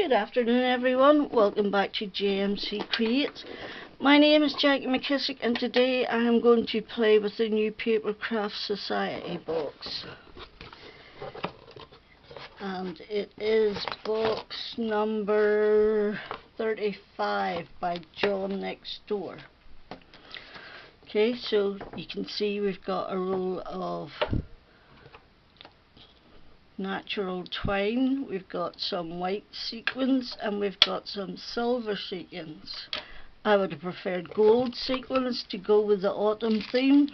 Good afternoon everyone, welcome back to JMC Creates. My name is Jackie McKissick and today I am going to play with the new Papercraft Society box. And it is box number 35 by johnnextdoor. Okay, so you can see we've got a roll of natural twine, we've got some white sequins and we've got some silver sequins. I would have preferred gold sequins to go with the autumn theme.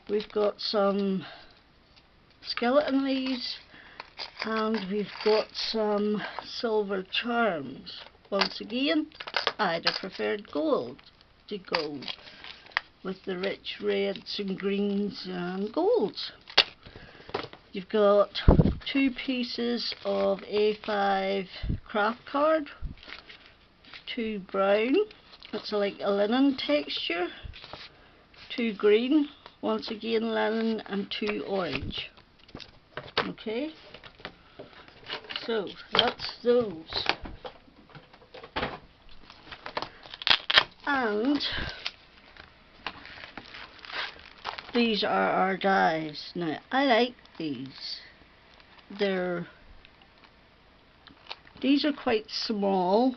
We've got some skeleton leaves and we've got some silver charms. Once again, I'd have preferred gold to go with the rich reds and greens and golds. You've got 2 pieces of A5 craft card, 2 brown, it's like a linen texture, 2 green, once again linen, and 2 orange. Okay, so that's those. And these are our dies. Now I like these. These are quite small.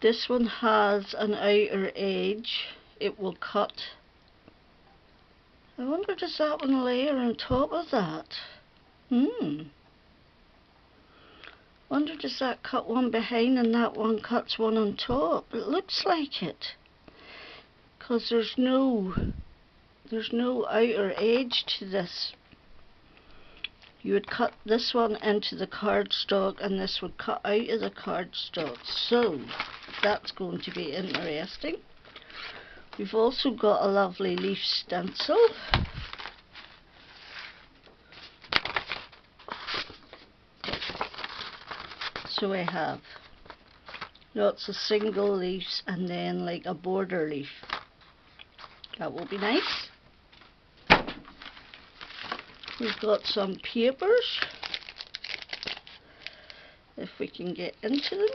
This one has an outer edge. It will cut. I wonder, does that one layer on top of that? Wonder, does that cut one behind and that one cuts one on top? It looks like it, because there's no outer edge to this. You would cut this one into the cardstock and this would cut out of the cardstock, so that's going to be interesting. We've also got a lovely leaf stencil. So I have lots of single leaves and then like a border leaf. That will be nice. We've got some papers, if we can get into them.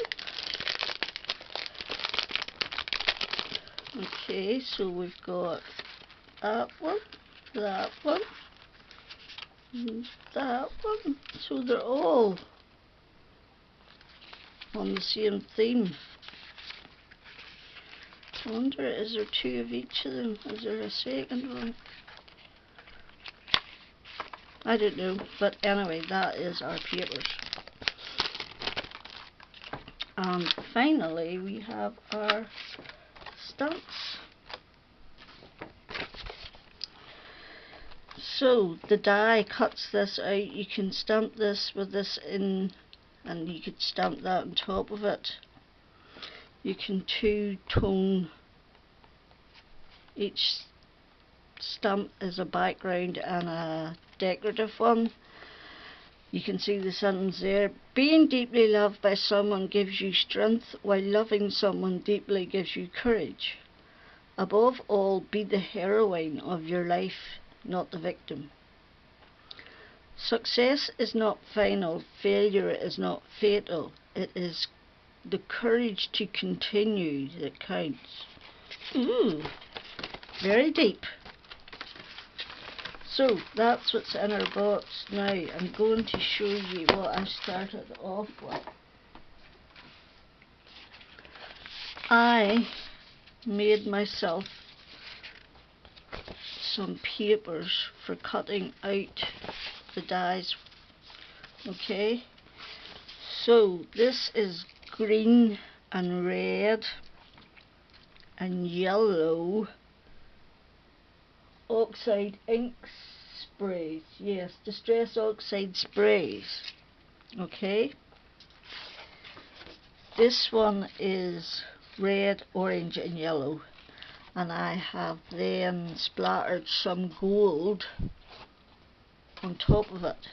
Okay, so we've got that one, and that one. So they're all on the same theme. I wonder, is there 2 of each of them? Is there a second one? I don't know, but anyway, that is our papers. And finally we have our stamps. So the die cuts this out. You can stamp this with this in, and you could stamp that on top of it. You can 2-tone each stamp as a background and a decorative one. You can see the sentence there: being deeply loved by someone gives you strength, while loving someone deeply gives you courage. Above all, be the heroine of your life, not the victim. Success is not final, failure is not fatal. It is the courage to continue that counts. Ooh, very deep. So that's what's in our box. Now I'm going to show you what I started off with. I made myself some papers for cutting out the dies. Okay, so this is green and red and yellow oxide ink sprays. Yes, distress oxide sprays. Okay, this one is red, orange and yellow, and I have then splattered some gold on top of it.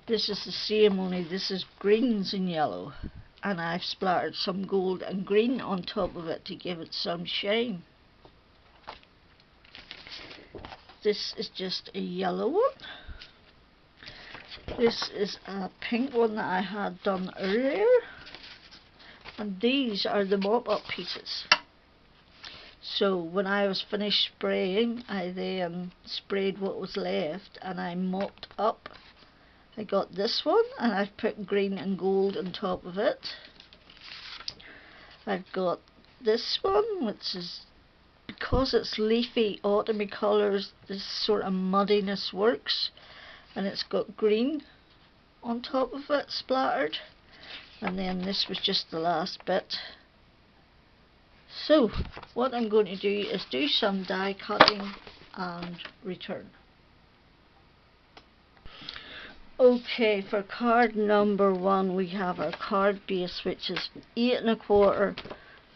This is the same, only this is greens and yellow, and I've splattered some gold and green on top of it to give it some shine. This is just a yellow one, This is a pink one that I had done earlier, and these are the mop-up pieces. So when I was finished spraying, I then sprayed what was left and I mopped up. I got this one and I've put green and gold on top of it. I've got this one, which is, because it's leafy autumny colours, this sort of muddiness works, and it's got green on top of it splattered. And then this was just the last bit. So what I'm going to do is do some die cutting and return. Okay, for card number 1 we have our card base, which is 8 1/4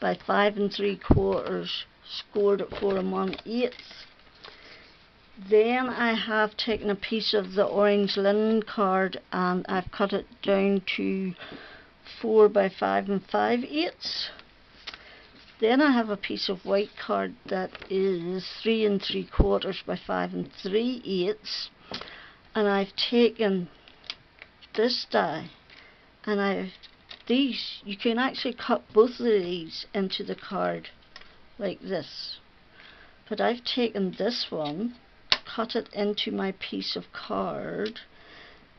by 5 3/4, scored at 4 1/8. Then I have taken a piece of the orange linen card and I've cut it down to 4 by 5 5/8. Then I have a piece of white card that is 3 3/4 by 5 3/8, and I've taken this die and these, you can actually cut both of these into the card like this, but I've taken this one, cut it into my piece of card,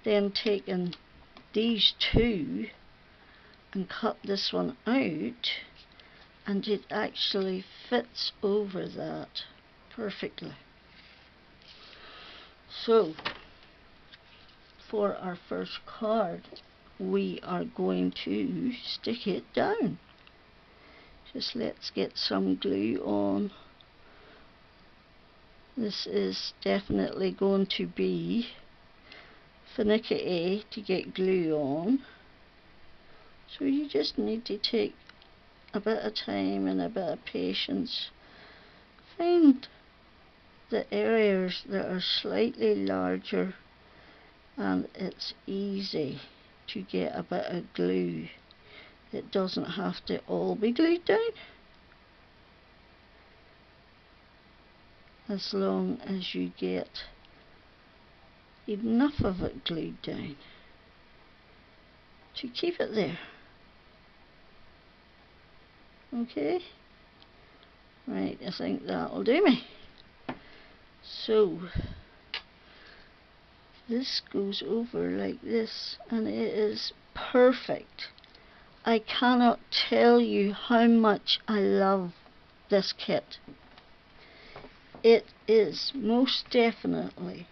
then taken these two and cut this one out, and it actually fits over that perfectly. So for our first card we are going to stick it down. Just let's get some glue on. This is definitely going to be finicky to get glue on, so you just need to take a bit of time and a bit of patience. Find the areas that are slightly larger and it's easy to get a bit of glue. It doesn't have to all be glued down, as long as you get enough of it glued down to keep it there. Okay, right, I think that'll do me. So this goes over like this and it is perfect. I cannot tell you how much I love this kit. It is most definitely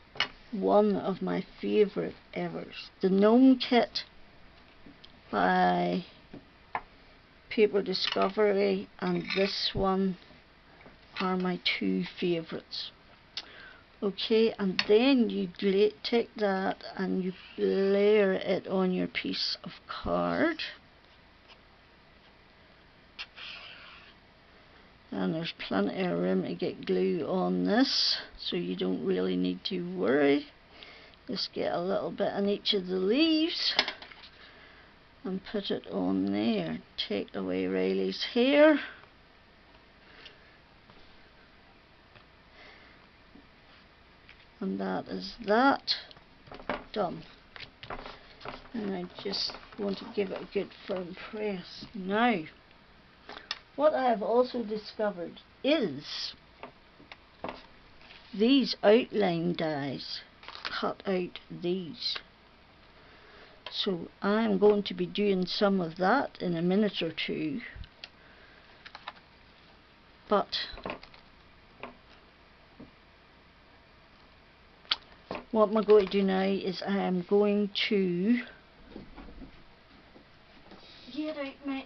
one of my favourite evers. The Gnome kit by Paper Discovery and this one are my two favourites. Okay, and then you take that and you layer it on your piece of card, and there's plenty of room to get glue on this, so you don't really need to worry. Just get a little bit on each of the leaves and put it on there. Take away Riley's hair. And that is that done. And I just want to give it a good firm press. Now, what I have also discovered is these outline dies cut out these. So I'm going to be doing some of that in a minute or two. But what I'm going to do now is I am going to get out my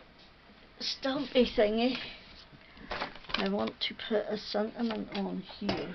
stampy thingy. I want to put a sentiment on here.